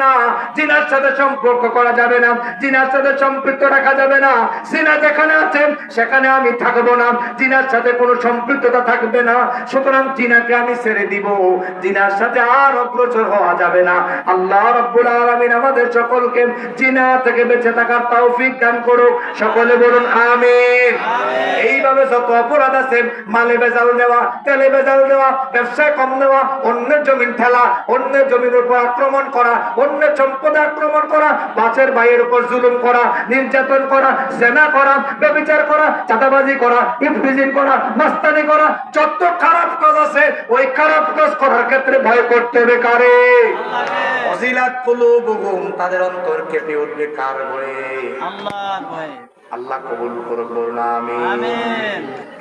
না, জিনার সাথে সম্পর্ক করা যাবে না, জিনার সাথে সম্পৃক্ত রাখা যাবে না। জিনা যেখানে আছে সেখানে আমি থাকবো না, জিনার সাথে কোনো সম্পৃক্ততা থাকবে না। সুতরাং জিনাকে আমি ছেড়ে দিব, জিনার সাথে আর অগ্রসর হওয়া যাবে না। আল্লাহ রাব্বুল আলামিন আমাদের সকলকে জিনা থেকে বেঁচে থাকার তৌফিক দান করুক। সকলে বলুন আমিন। এইভাবে যত অপরাধ আছে, মালে ভেজাল দেওয়া, তেলে ভেজাল দেওয়া, ব্যবসায় কম দেওয়া, অন্যের জমিন ঠেলা, অন্যের জমির উপর আক্রমণ করা, অন্যের সম্পদে আক্রমণ করা, বাসের ভাইয়ের উপর জুলুম করা, নির্যাতন করা, জেনা করা, ব্যভিচার করা, চাঁদাবাজি করা, ইফতিজিং করা, মাস্তানি করা, যত খারাপ কাজ আছে ওই খারাপ কাজ করার ক্ষেত্রে ভয় করতে হবে কারে? ওয়াজিলাত কুলুবুহুম, তাদের অন্তর কেঁপে উঠবে কার ভয়ে? আল্লাহর ভয়ে। আল্লাহ কবুল করুক, বলুন আমিন।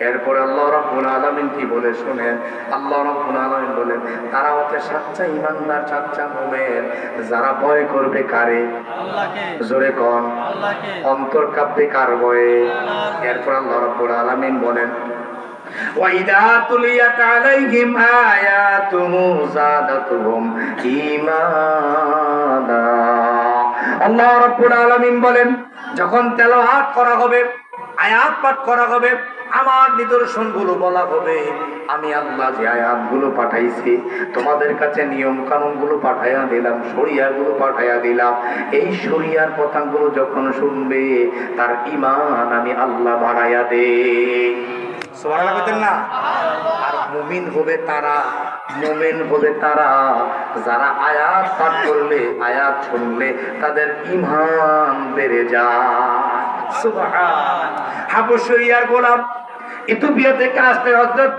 এরপর আল্লাহ রাব্বুল আলামিন কি বলে শুনেন? আল্লাহ রাব্বুল আলামিন বলেন, তারা হচ্ছে সচ্চা ঈমানদার, সচ্চা মুমিন, যারা ভয় করবে কারে? আল্লাহকে। জোরে কোন? আল্লাহকে। অন্তর কাঁপবে কার ভয়ে? এরপর আল্লাহ রাব্বুল আলামিন বলেন, وَإِذَا تُلِيَتْ عَلَيْهِمْ آيَاتُهُ زَادَتْهُمْ ঈমানা। আল্লাহ রাব্বুল আলামিন বলেন, যখন তেলাওয়াত করা হবে, আয়াত পাঠ করা হবে, আমার নিদর্শনগুলো বলা হবে, আমি আল্লাহ যে আয়াতগুলো পাঠাইছি, তোমাদের কাছে নিয়ম কানুনগুলো পাঠাইয়া দিলাম, শরিয়াগুলো পাঠাইয়া দিলাম, এই শরিয়ার কথাগুলো যখন শুনবে তার ঈমান আমি আল্লাহ বাড়াইয়া দেই। সুবহানাল্লাহ বলেন না? আর মুমিন হবে তারা, মুমিন হবে তারা যারা আয়াত পাঠ করলে, আয়াত শুনলে তাদের ঈমান বেড়ে যায়। সুবহান। হাবশিয়ার গোলাম ইথিওপিয়া থেকে আসতে হযরত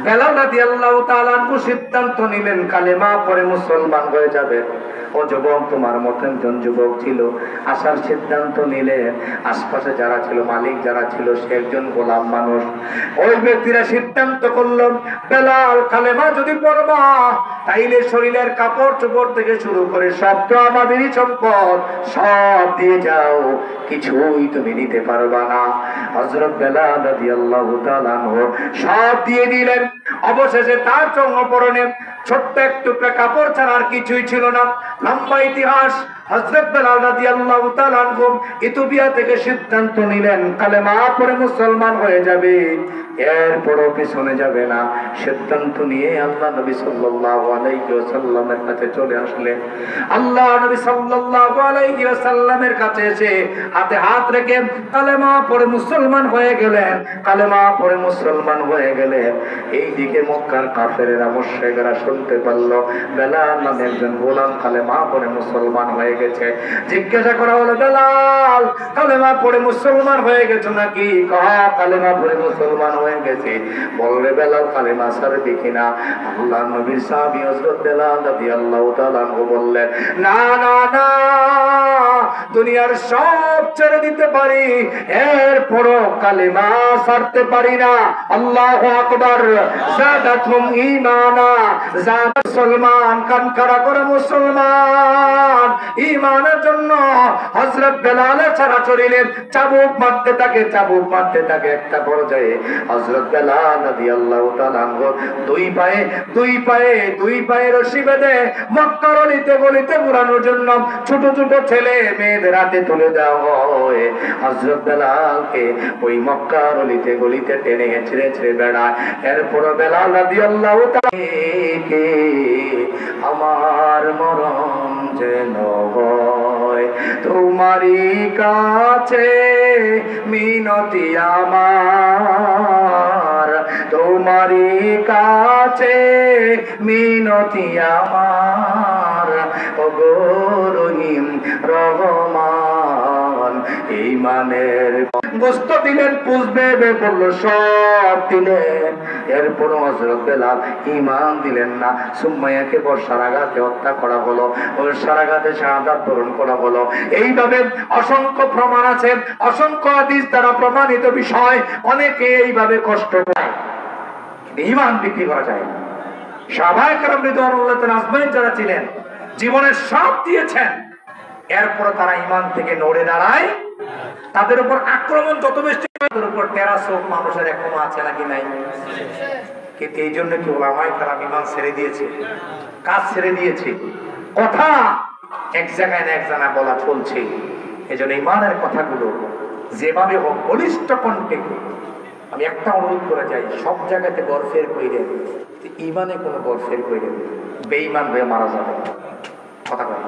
বেলাল রাদিয়াল্লাহু তাআলা আনহু সিদ্ধান্ত নিলেন কালেমা পড়ে মুসলমান হয়ে যাবে। ও যুবক, তোমার মত একজন যুবক ছিল, আসার সিদ্ধান্ত নিলেন। আশপাশে যারা ছিল, মালিক যারা ছিল, সে একজন গোলাম মানুষ। ওই ব্যক্তিরা সিদ্ধান্ত করল, বেলাল কালেমা যদি পড়বা তাইলে শরীরের কাপড় চোপড় থেকে শুরু করে সব তো আমাদেরই সম্পদ, সব দিয়ে যাও, কিছুই তুমি নিতে পারবা না। হযরত বেলাল রাদিয়াল্লাহু তাআলা আনহু সব দিয়ে দিলেন। অবশেষে তার চর্মপরণে ছোট্ট এক টুকরা কাপড় ছাড়া আর কিছুই ছিল না। লম্বা ইতিহাস। হযরত বেলাল রাদিয়াল্লাহু তাআলা আনহু ইথিওপিয়া থেকে সিদ্ধান্ত নিলেন কালেমা পড়ে মুসলমান হয়ে যাবে, এরপরও পিছনে যাবে না। সিদ্ধান্ত নিয়ে আল্লাহ নবী সাল্লাল্লাহু আলাইহি ওয়াসাল্লামের কাছে চলে আসলেন। আল্লাহ নবী সাল্লাল্লাহু আলাইহি ওয়াসাল্লামের কাছে এসে হাতে হাত রেখে কালেমা পড়ে মুসলমান হয়ে গেলেন, কালেমা পড়ে মুসলমান হয়ে গেলেন। এইদিকে মক্কার কাফেরেরা, মুশরিকরা শুনতে পারল বেলাল নামে একজন গোলাম কালেমা পড়ে মুসলমান হয়ে গেছে। জিজ্ঞাসা করা হলো, বেলাল কালেমা পড়ে মুসলমান হয়ে গেছে নাকি? কালেমা পড়ে মুসলমান হয়ে গেছে। বললে, বেলাল কালেমা ছাড়বে কিনা? আল্লাহ নবীর সাহাবী হযরত বেলাল রাদিয়াল্লাহু তাআলা আনহু বললেন, না না না, দুনিয়ার সব ছেড়ে দিতে পারি, এরপরও কালেমা ছাড়তে পারি না। আল্লাহু আকবার। যাদাতুম ঈমানা, যাদ মুসলমান, কান খাড়া করে মুসলমান। ঈমানের জন্য হযরত বেলালের ছাড়া চড়িলেন, চাবুক মারতে থাকে, চাবুক মারতে থাকে। একটা পর্যায়ে হযরত বেলাল রাদিয়াল্লাহু তাআলা আনহু দুই পায়ে রশি বেঁধে মক্কার অলিতে গলিতে ঘোরানোর জন্য ছোট ছোট ছেলে মেয়েদের হাতে তুলে দেওয়া হয়। হযরত বেলালকে ওই মক্কার অলিতে গলিতে টেনে ছেড়ে ছেড়ে বেড়ায়। এরপর বেলাল রাদিয়াল্লাহু তাআলা, আমার মরণ যেন হয় তোমারই কাছে মিনতি আমার, তোমারই কাছে মিনতি আমার, ওগো রহিম রহমান। ঈমানের গোস্ত দিলেন, পুষবে করলো, সব দিলেন। এরপর হযরত বেলাল ঈমান দিলেন না। সুম্মাইয়াকে বর্ষার আঘাতে হত্যা করা হলো, বর্ষার আঘাতে শাহাদাত বরণ করা হলো। এইভাবে অসংখ্য প্রমাণ আছে, অসংখ্য হাদিস দ্বারা প্রমাণিত বিষয়। অনেকে এইভাবে কষ্ট পায়, ঈমান বিক্রি করা যায় না। সাহাবায়ে কেরাম রিদওয়ানুল্লাহ আজমাইন যারা ছিলেন, জীবনের সব দিয়েছেন, এরপর তারা ঈমান থেকে নড়ে দাঁড়ায়। তাদের উপর আক্রমণ যত বেশি, তাদের উপর টেরাসোক মানুষের এখনো আছে নাকি নাই? কিন্তু এই জন্য কি ওলামায়ে কেরাম ঈমান ছেড়ে দিয়েছে, কাজ ছেড়ে দিয়েছে, কথা এক জায়গায় না এক জায়গায় বলা চলছে। এজন্য ইমানের কথাগুলো যেভাবে হোক বলিষ্ঠ কণ্ঠে, আমি একটা অনুরোধ করে যাই, সব জায়গাতে গর্ফের কইরেন, ইমানে কোনো গর্ফের কইরেন, বেঈমান হয়ে মারা যাবে। কথা বলে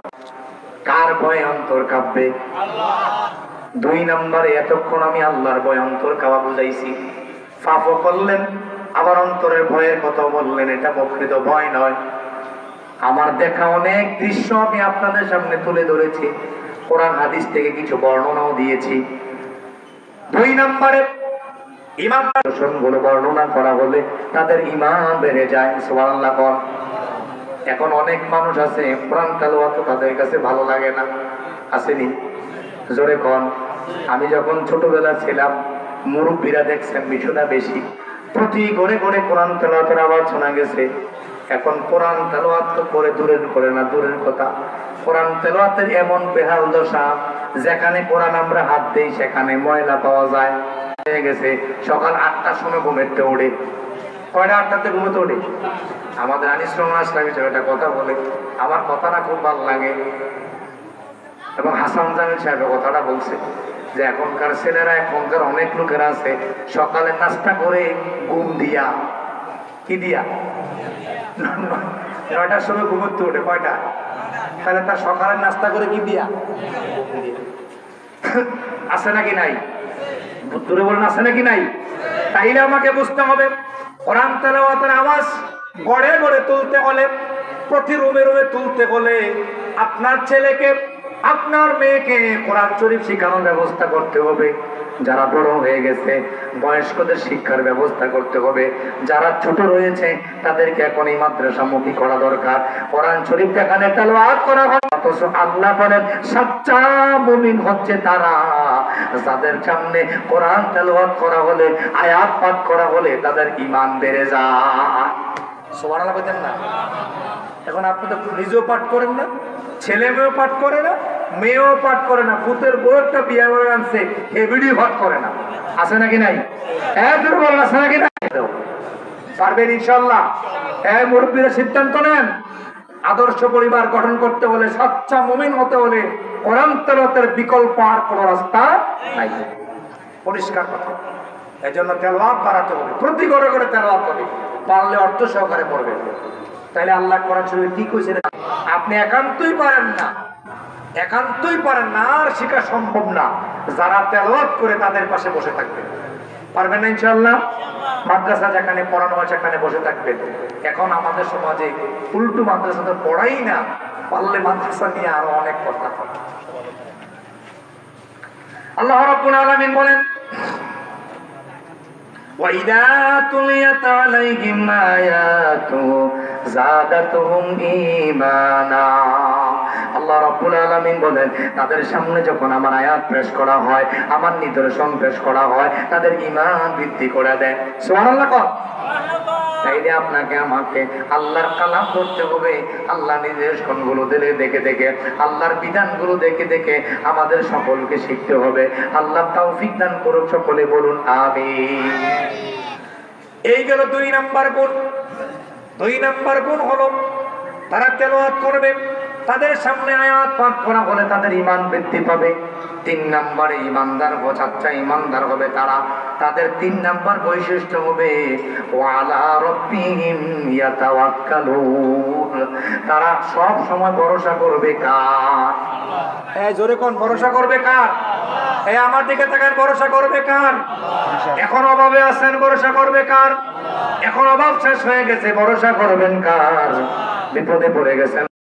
কার ভয়ে অন্তর কাঁপবে? দুই নম্বরে এতক্ষণ আমি আল্লাহর ভয় অন্তর কাঁপা বুঝাইছি, পাপও করলেন আবার অন্তরের ভয়ের কথা বললেন, এটা প্রকৃত ভয় নয়। আমার দেখা অনেক দৃশ্য আমি আপনাদের সামনে তুলে ধরেছি, কোরআন হাদিস থেকে কিছু বর্ণনাও দিয়েছি। দুই নম্বরে ইমাম গুলো বর্ণনা করা হলে তাদের ঈমান বেড়ে যায়। সুবহানাল্লাহ কোন। এখন অনেক মানুষ আছে কোরআন তেলাওয়াত তাদের কাছে ভালো লাগে না, আসেনি? জোরে কোন। আমি যখন ছোটবেলা ছিলাম, মুরব্বীরা দেখছেন বিষয়টা বেশি, প্রতি ঘরে ঘরে কোরআন তেলাওয়াতের আওয়াজ শোনা গেছে। এখন কোরআন তেলাওয়াত তো করে না, দূরের কথা, কোরআন তেলাওয়াতের এমন বেহাল দশা, যেখানে কোরআন আমরা হাত দেই সেখানে ময়লা পাওয়া যায়। হয়ে গেছে সকাল 8টার সময় ঘুমেতে ওঠে। কয়টা? 8টাতে ঘুমেতে ওঠে। আমাদের আনিস রহমান আসলামী একটা কথা বলে, আমার কথাটা খুব ভালো লাগে, এবং হাসান জামিল সাহেবের কথাটা বলছে যে এখনকার ছেলেরা, এখনকার অনেক লোকেরা আছে সকালে নাস্তা করে ঘুম দিয়া, কি দিয়া, 9টার সময় ঘুমোতে ওঠে। কয়টা? তাহলে তার সকালের নাস্তা করে কি দিয়া? আছে নাকি নাই? দূরে বলেন আছে নাকি নাই? তাইলে আমাকে বুঝতে হবে কোরআন তেলাওয়াতের আওয়াজ গড়ে গড়ে তুলতে হলে, প্রতি রুমে রুমে তুলতে হলে আপনার ছেলেকে, আপনার মেয়েকে কোরআন শরীফ শেখানোর ব্যবস্থা করতে হবে। যারা বড় হয়ে গেছে বয়স্কদের শিক্ষার ব্যবস্থা করতে হবে। যারা ছোট রয়েছে তাদেরকে এখন এই মাদ্রাসামুখী করা দরকার। কোরআন শরীফ যেখানে তেলাওয়াত করা হয়, অথচ আল্লাহ বলেন সাচ্চা মুমিন হচ্ছে তারা যাদের সামনে কোরআন তেলাওয়াত করা হলে, আয়াত পাঠ করা হলে তাদের ঈমান বেড়ে যায়। সুবহানাল্লাহ বলেন না? এখন আপনি তো নিজেও পাঠ করেন না, ছেলে মেয়েও পাঠ করে না, মেয়েও পাঠ করে না, ভূতের বউ একটা বিয়ে করে আনছে, হেবিডিও পাঠ করে না। আছে নাকি নাই? আছে নাকি নাই? পারবেন ইনশাল্লাহ? মুরব্বীরা সিদ্ধান্ত নেন। আদর্শ পরিবার গঠন করতে হলে, সচ্চা মুমিন হতে হলে কোরআন তেলাওয়াতের বিকল্প আর কোনো রাস্তা নাই। পরিষ্কার কথা। এই জন্য তেলাওয়াত বাড়াতে হবে, প্রতি ঘরে ঘরে তেলাওয়াত হবে, পারলে অর্থ সহকারে পড়বে। তাইলে আল্লাহ কোরআন শরীফে কি কইছেন? আপনি একান্তই পারেন না, আর শেখা সম্ভব না। যারা তেলাওয়াত করে তাদের পাশে বসে থাকবেন। পারবেন না ইনশাআল্লাহ? মাদ্রাসা যেখানে পড়ানো হয় সেখানে বসে থাকবেন। এখন আমাদের সমাজে উল্টো মাদ্রাসা তো পড়াই না, পারলে মাদ্রাসা নিয়ে আরো অনেক কথা। আল্লাহ রাব্বুল আলামিন বলেন, وَإِذَا تُلِيَتْ عَلَيْهِمْ آيَاتُهُ زَادَتْهُمْ إِيمَانًا। আল্লাহ রাব্বুল আলামিন বলেন, তাদের সামনে যখন আমার আয়াত পেশ করা হয়, আমার নিদর্শন পেশ করা হয়, তাদের ঈমান বৃদ্ধি করে দেয়। সুবহানাল্লাহ কোন। তাইলে আপনাকে আমাকে আল্লাহর কালাম করতে হবে, আল্লাহ নির্দেশনগুলো দেখে দেখে, আল্লাহর বিধানগুলো দেখে দেখে আমাদের সকলকে শিখতে হবে। আল্লাহ তৌফিক দান করুক, সকলে বলুন আমিন। এই গেল 2 নাম্বার গুণ। 2 নাম্বার গুণ হলো তারা তেলাওয়াত করবে, তাদের সামনে আয়াত পাঠ করা হলে তাদের ঈমান বৃদ্ধি পাবে। 3 নম্বরে ঈমানদার বোঝাচ্ছা ঈমানদার হবে তারা, তাদের 3 নম্বর বৈশিষ্ট্য হবে ওয়ালা রাব্বিহিম ইয়াতাওয়াক্কালুন। তারা সব সময় ভরসা করবে কার? জোরে কোন? ভরসা করবে কার? আমার দিকে তাকান, ভরসা করবে কার? এখন অভাবে আছেন, ভরসা করবে কার? এখন অভাব শেষ হয়ে গেছে, ভরসা করবেন কার? বিপদে পড়ে গেছেন,